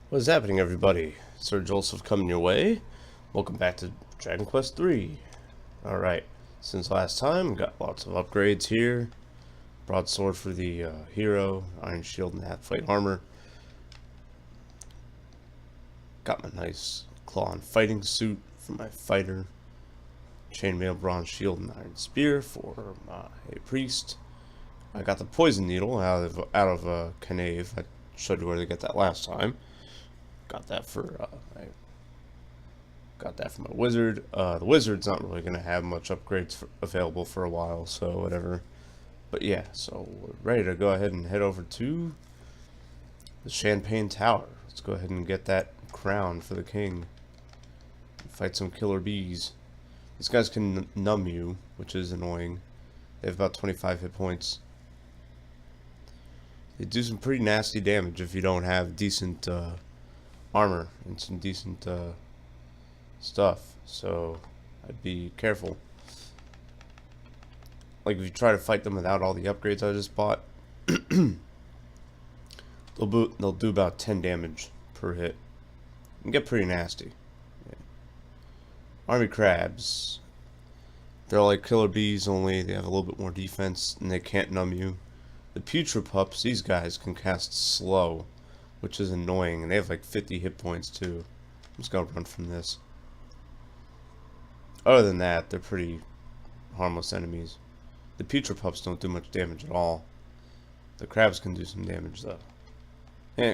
What is happening, everybody? Sir Joseph coming your way. Welcome back to Dragon Quest 3. Alright, since last time, got lots of upgrades here. Broadsword for the hero, Iron Shield and Half-Plate Armor. Got my nice claw-on fighting suit for my fighter. Chainmail Bronze Shield and Iron Spear for my priest. I got the Poison Needle out of Canave. I showed you where to get that last time. Got that for my wizard. The wizard's not really gonna have much upgrades available for a while, so whatever. But yeah, so we're ready to go ahead and head over to the Shanpane Tower. Let's go ahead and get that crown for the king. Fight some killer bees. These guys can numb you, which is annoying. They have about 25 hit points. They do some pretty nasty damage if you don't have decent armor and some decent stuff, so I'd be careful. Like if you try to fight them without all the upgrades I just bought, they'll do about 10 damage per hit and get pretty nasty. Yeah. Army crabs, they're like killer bees, only they have a little bit more defense and they can't numb you. The putrid pups, these guys can cast slow, which is annoying, and they have like 50 hit points too. I'm just gonna run from this. Other than that, they're pretty harmless enemies. The putrid pups don't do much damage at all. The crabs can do some damage though.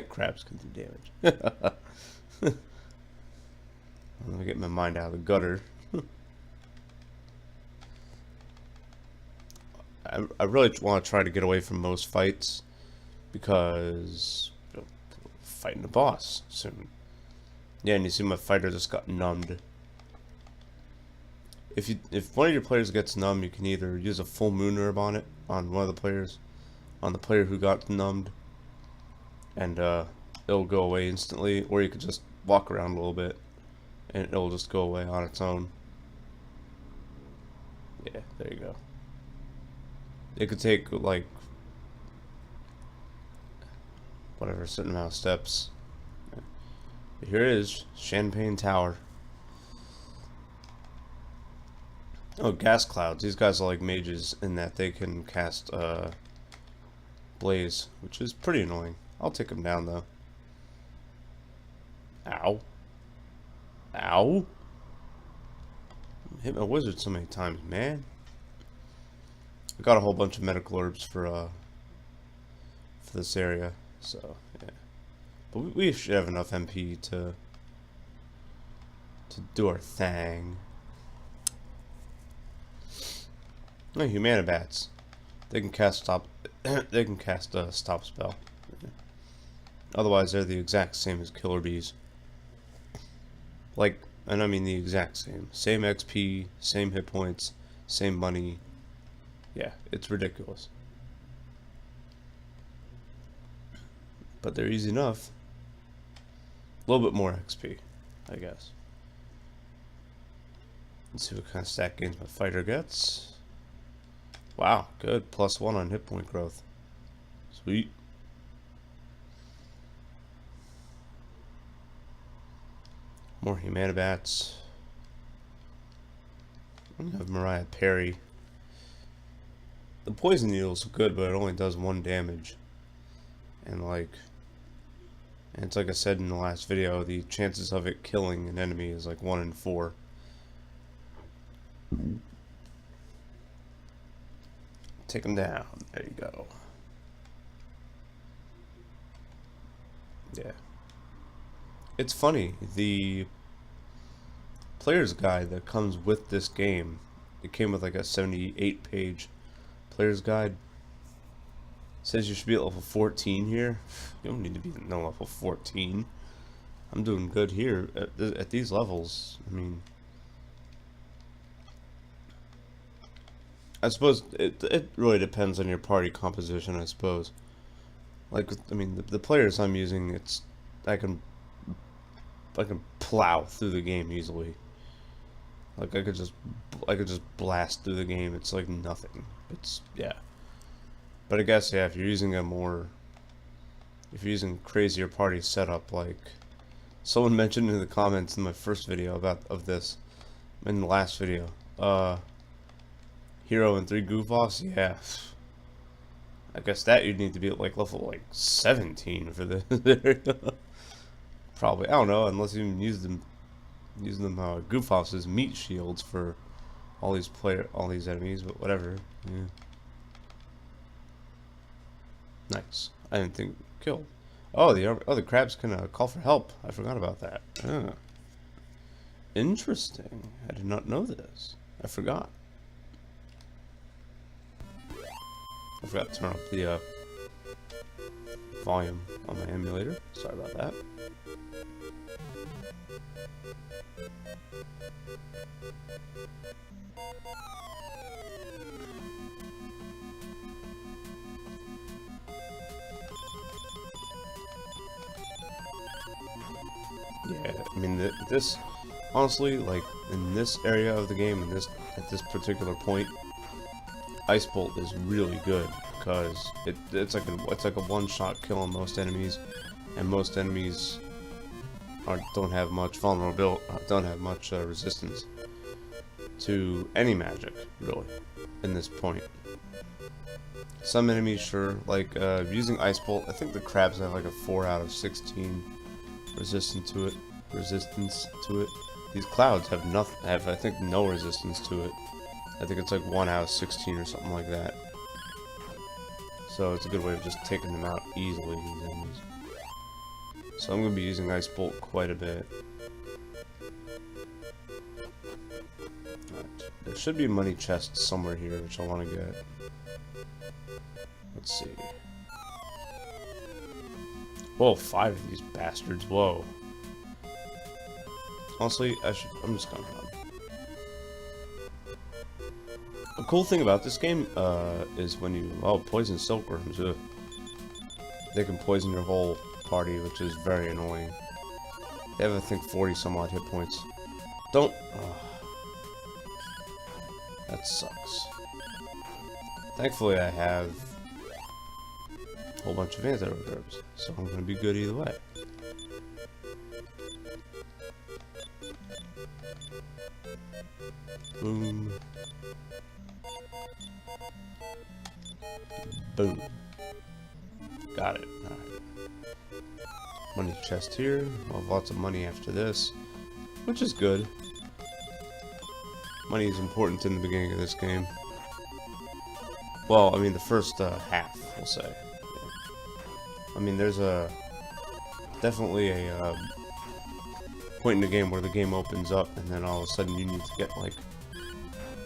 Crabs can do damage. Let me get my mind out of the gutter. I really want to try to get away from most fights because fighting the boss soon. Yeah, and you see my fighter just got numbed. If one of your players gets numb, you can either use a full moon herb on it, on one of the players, on the player who got numbed, and it'll go away instantly, or you could just walk around a little bit and it'll just go away on its own. Yeah, there you go. It could take like whatever, a certain amount of steps. But here it is, Shanpane Tower. Oh, gas clouds. These guys are like mages in that they can cast blaze, which is pretty annoying. I'll take them down though. Ow. Ow. Hit my wizard so many times, man. I got a whole bunch of medical herbs for this area, so yeah. But we should have enough MP to do our thing. No, Humana bats. They can cast stop. They can cast a stop spell. Yeah. Otherwise, they're the exact same as killer bees. Like, and I mean the exact same. Same XP, same hit points, same money. Yeah, it's ridiculous. But they're easy enough. A little bit more XP, I guess. Let's see what kind of stat gains my fighter gets. Wow, good. +1 on hit point growth. Sweet. More Humana bats. I'm gonna have Mariah Perry. The poison needle's good, but it only does 1 damage. And it's like I said in the last video, the chances of it killing an enemy is like 1 in 4. Take him down. There you go. Yeah. It's funny, the player's guide that comes with this game, it came with like a 78-page player's guide. It says you should be at level 14 here. You don't need to be no level 14. I'm doing good here at these levels. I mean, I suppose it really depends on your party composition, I suppose. Like, I mean, the players I'm using, I can plow through the game easily. Like I could just blast through the game. It's like nothing. It's, yeah. But I guess, yeah, if you're using crazier party setup, like Someone mentioned in the comments in my first video of this, in the last video, hero and 3 goof offs. Yeah, I guess that you'd need to be at like level like 17 for this. Probably, I don't know, unless you even use them goof offs as meat shields for all these enemies, but whatever. Yeah. Nice. I didn't think killed. Oh, the crabs can call for help. I forgot about that. Ah. Interesting. I did not know this. I forgot. I forgot to turn up the volume on my emulator. Sorry about that. Yeah, I mean this honestly, like in this area of the game, at this particular point, Ice Bolt is really good because it's like a one-shot kill on most enemies, and most enemies don't have much vulnerability, don't have much resistance to any magic really in this point. Some enemies, sure, like using Ice Bolt. I think the crabs have like a 4 out of 16 resistance to it. These clouds have I think no resistance to it. I think it's like 1 out of 16 or something like that. So it's a good way of just taking them out easily, these enemies. So I'm going to be using Ice Bolt quite a bit. Right. There should be a money chest somewhere here, which I want to get. Let's see. Whoa, 5 of these bastards. Whoa. Honestly, I'm just gonna run. A cool thing about this game is when you poison silkworms. They can poison your whole party, which is very annoying. They have, I think, 40 some odd hit points. Don't. That sucks. Thankfully, I have a whole bunch of antidote herbs, so I'm gonna be good either way. Boom. Boom. Got it. Alright. Money chest here. We'll have lots of money after this, which is good. Money is important in the beginning of this game. Well, I mean the first half, we'll say. Yeah. I mean, there's definitely a point in the game where the game opens up, and then all of a sudden you need to get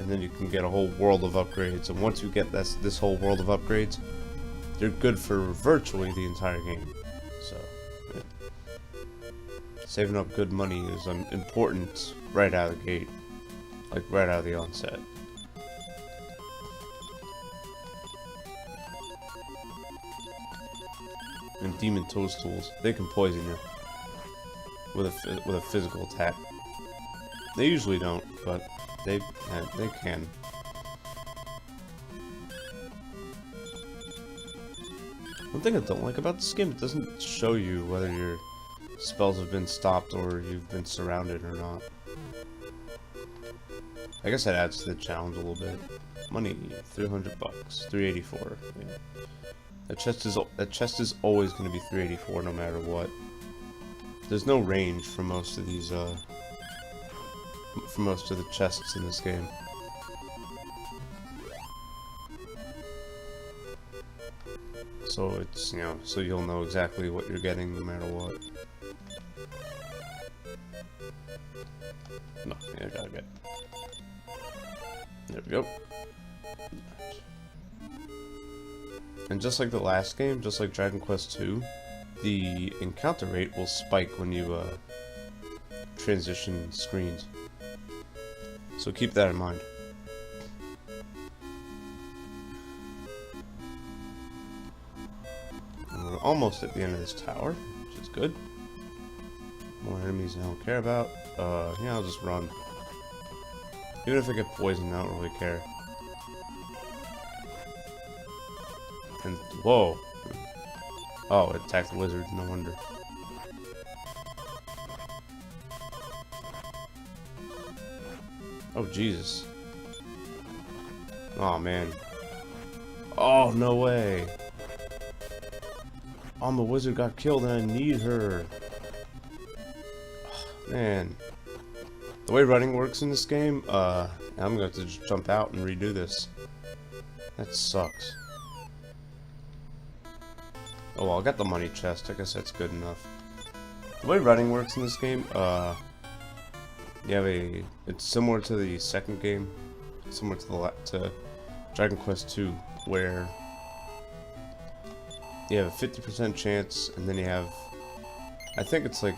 and then you can get a whole world of upgrades. And once you get this whole world of upgrades, they're good for virtually the entire game. So, yeah. Saving up good money is important right out of the gate, like right out of the onset. And Demon Toadstools, they can poison you with a physical attack. They usually don't, but they can. One thing I don't like about this game, it doesn't show you whether your spells have been stopped or you've been surrounded or not. I guess that adds to the challenge a little bit. Money, 300 bucks, 384. Yeah. That chest is always going to be 384 no matter what. There's no range for most of these for most of the chests in this game. So it's, so you'll know exactly what you're getting no matter what. No, yeah, I gotta get. There we go. And just like the last game, just like Dragon Quest II, the encounter rate will spike when you transition screens. So keep that in mind. And we're almost at the end of this tower, which is good. More enemies I don't care about. Yeah, I'll just run. Even if I get poisoned, I don't really care. And whoa! Oh, it attacked the wizard. No wonder. Oh, Jesus. Oh, man. Oh, no way. Oh, the wizard got killed and I need her. Oh, man. The way running works in this game, I'm gonna have to just jump out and redo this. That sucks. Oh, well, I got the money chest. I guess that's good enough. The way running works in this game, you have it's similar to the second game, similar to Dragon Quest II, where you have a 50% chance, and then you have, I think it's like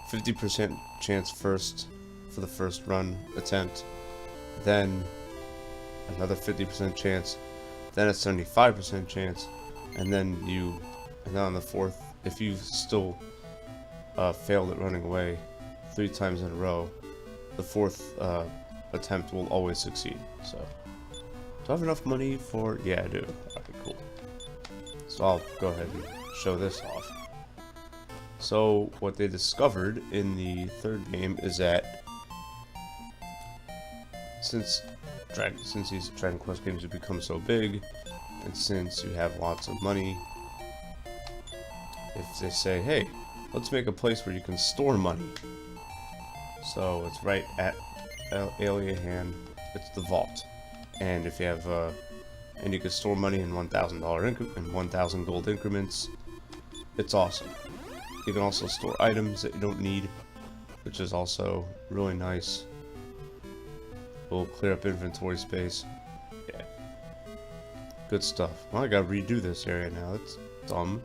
50% chance first for the first run attempt, then another 50% chance, then a 75% chance, and then on the fourth, if you still failed at running away 3 times in a row, the fourth attempt will always succeed. So, do I have enough money for? Yeah, I do. Okay, cool. So I'll go ahead and show this off. So what they discovered in the third game is that since these Dragon Quest games have become so big, and since you have lots of money, if they say, hey, let's make a place where you can store money. So it's right at Alien Hand. It's the vault, and if you have and you can store money in $1,000 and 1,000 gold increments. It's awesome. You can also store items that you don't need, which is also really nice. Will clear up inventory space. Yeah, good stuff. Well, I gotta redo this area now. That's dumb.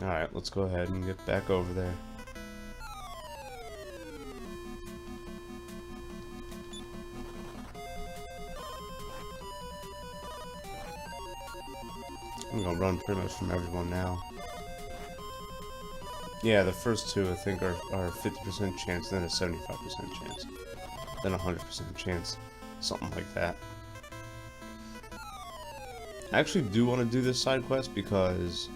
Alright, let's go ahead and get back over there. I'm gonna run pretty much from everyone now. Yeah, the first two I think are 50% chance, then a 75% chance, then a 100% chance, something like that. I actually do want to do this side quest because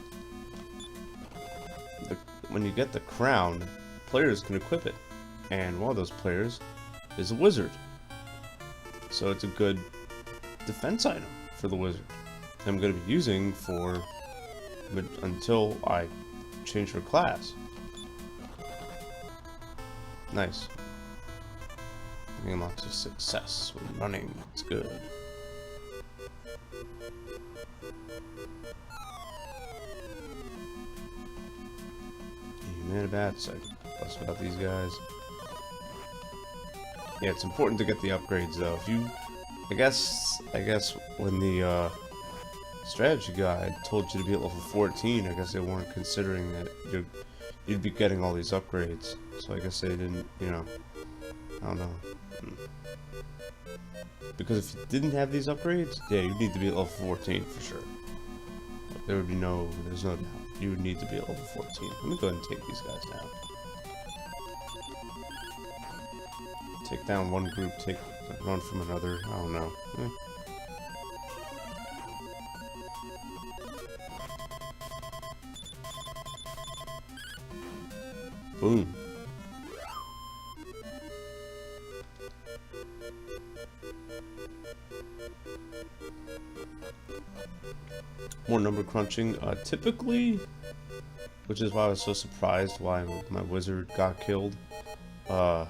when you get the crown, players can equip it, and one of those players is a wizard. So it's a good defense item for the wizard. I'm going to be using until I change her class. Nice. Getting lots of success when running. It's good. Man, a bad second. Plus about these guys. Yeah, it's important to get the upgrades though. If you, I guess when the strategy guide told you to be at level 14, I guess they weren't considering that you'd be getting all these upgrades. So I guess they didn't, you know, I don't know. Because if you didn't have these upgrades, yeah, you'd need to be at level 14 for sure. There's no doubt. You would need to be at level 14. Let me go ahead and take these guys down. Take down one group, run from another. I don't know. Boom. More number crunching. Typically, which is why I was so surprised why my wizard got killed. The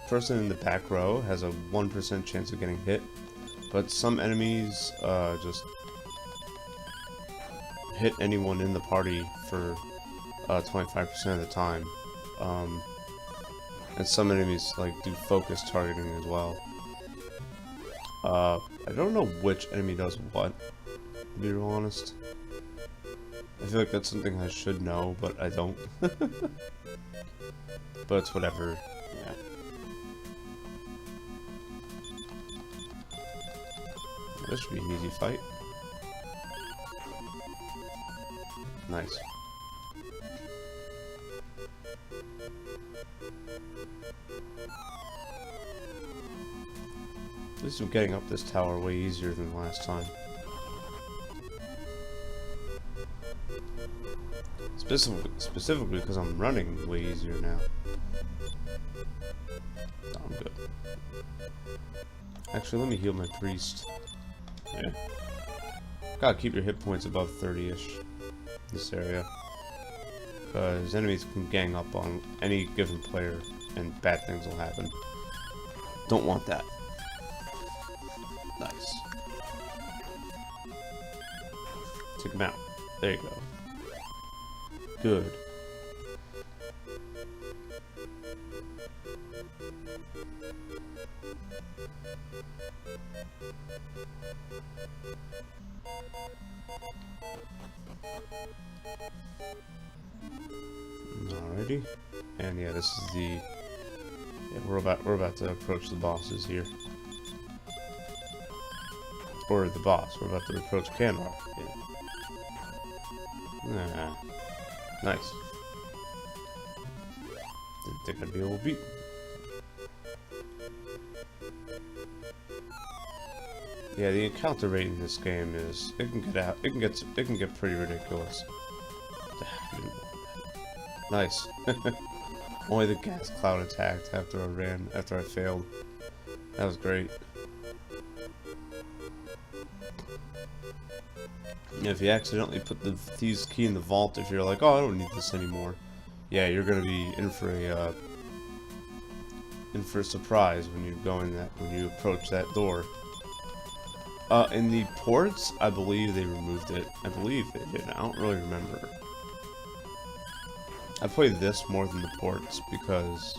person in the back row has a 1% chance of getting hit, but some enemies just hit anyone in the party for 25% of the time. And some enemies like do focus targeting as well. I don't know which enemy does what, to be real honest. I feel like that's something I should know, but I don't. But it's whatever, yeah. This should be an easy fight. Nice. At least I'm getting up this tower way easier than last time. Specifically because I'm running way easier now. No, I'm good. Actually, let me heal my priest. Yeah. Gotta keep your hit points above 30-ish in this area. Because enemies can gang up on any given player and bad things will happen. Don't want that. Nice. Take him out. There you go. Good. Alrighty. And yeah, this is the... Yeah, we're about to approach the bosses here. Or the boss. We're about to approach Kandar. Yeah. Nice. Didn't think I'd be able to beat. Yeah, the encounter rate in this game is it can get pretty ridiculous. Nice. Only the gas cloud attacked after I failed. That was great. If you accidentally put the thieves key in the vault, if you're like, oh, I don't need this anymore, yeah, you're gonna be in for a surprise when you approach that door. In the ports, I believe they removed it. I believe they did. I don't really remember. I played this more than the ports because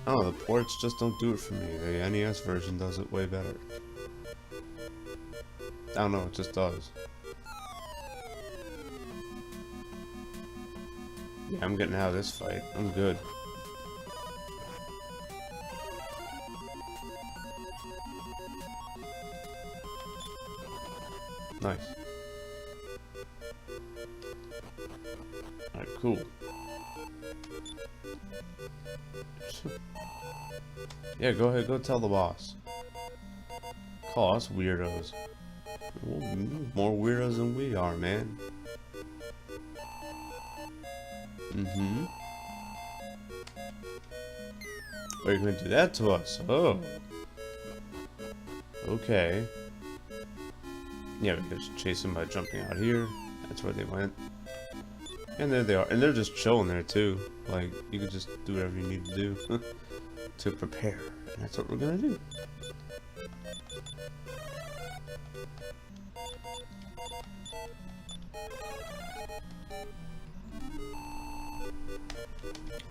I don't know, the ports just don't do it for me. The NES version does it way better. I don't know, it just does. Yeah, I'm getting out of this fight. I'm good. Nice. Alright, cool. Yeah, go ahead, go tell the boss. Call us weirdos. More weirdos than we are, man. Mm-hmm. Are you going to do that to us? Oh. Okay. Yeah, we can just chase them by jumping out here. That's where they went. And there they are. And they're just chilling there, too. Like, you could just do whatever you need to do to prepare. And that's what we're gonna do.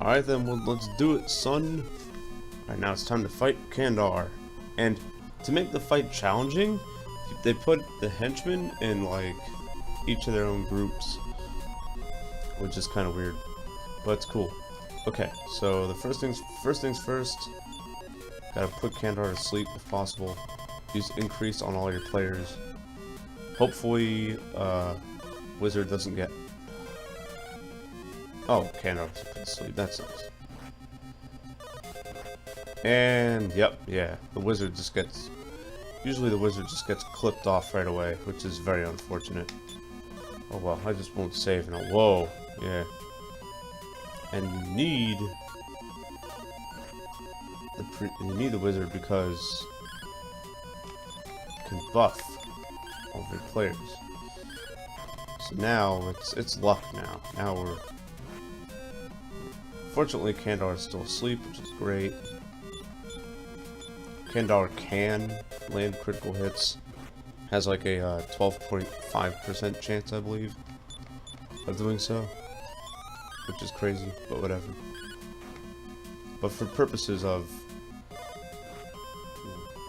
Alright then, well, let's do it, son. Alright, now it's time to fight Kandar. And to make the fight challenging, they put the henchmen in, like, each of their own groups. Which is kind of weird. But it's cool. Okay, so the first things first. Gotta put Kandar to sleep if possible. Use increase on all your players. Hopefully, Wizard doesn't get... Oh, Kandar was put to sleep. That's nice. And, yep, yeah. The Wizard just gets... Usually the Wizard just gets clipped off right away, which is very unfortunate. Oh well, I just won't save now. Whoa, yeah. And you need the Wizard because it can buff all of your players. So now it's luck now. Now we're... Fortunately, Kandar is still asleep, which is great. Kandar can land critical hits. Has like a 12.5% chance, I believe, of doing so. Which is crazy, but whatever. But for purposes of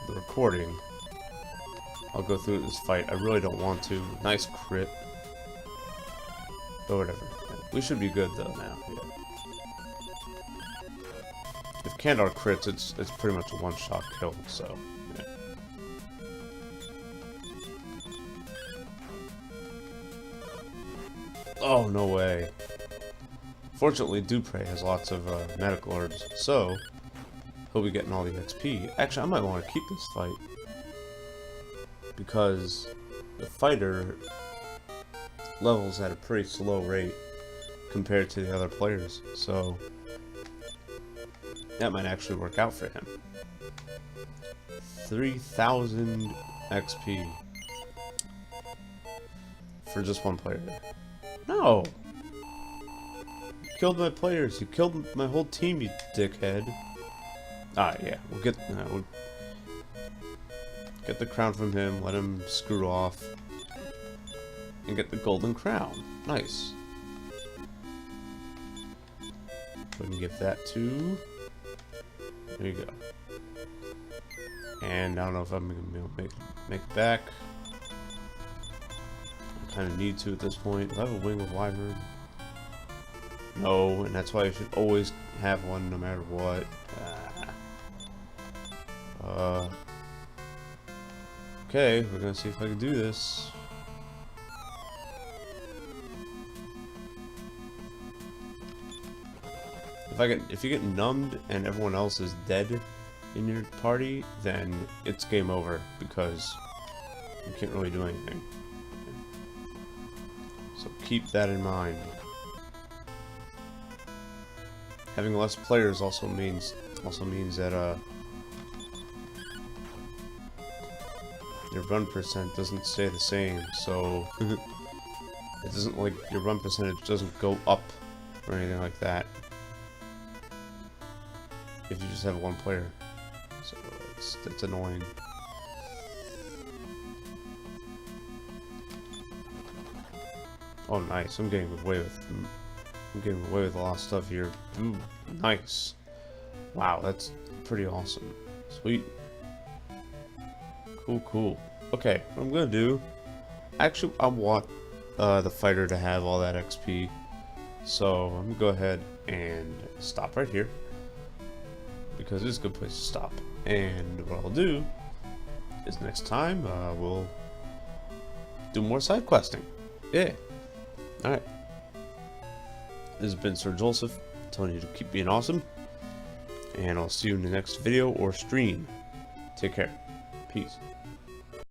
the recording, I'll go through this fight. I really don't want to. Nice crit. But whatever. We should be good though now. Yeah. If Kandar crits, it's pretty much a one-shot kill, so yeah. Oh, no way. Fortunately, Dupre has lots of medical herbs, so he'll be getting all the XP. Actually, I might want to keep this fight. because the fighter levels at a pretty slow rate compared to the other players, so that might actually work out for him. 3,000 XP for just one player. No! You killed my players. You killed my whole team, you dickhead. Alright, yeah. We'll get the crown from him, let him screw off, and get the golden crown. Nice. We can give that to... There you go. And I don't know if I'm going to be able to make it back. I kind of need to at this point. Do I have a wing of wyvern? No, and that's why you should always have one no matter what. Okay, we're gonna see if I can do this. If you get numbed and everyone else is dead in your party, then it's game over because you can't really do anything. So keep that in mind. Having less players also means that your run percent doesn't stay the same, so it doesn't, like, your run percentage doesn't go up or anything like that if you just have one player. So it's annoying. Oh, nice! I'm getting away with a lot of stuff here. Ooh, nice! Wow, that's pretty awesome. Sweet. Cool. Okay, what I'm gonna do... Actually, I want the fighter to have all that XP. So, I'm gonna go ahead and stop right here. Because it's a good place to stop. And what I'll do is next time, we'll do more side questing. Yeah. Alright. This has been Sir Joseph, telling you to keep being awesome. And I'll see you in the next video or stream. Take care. Peace.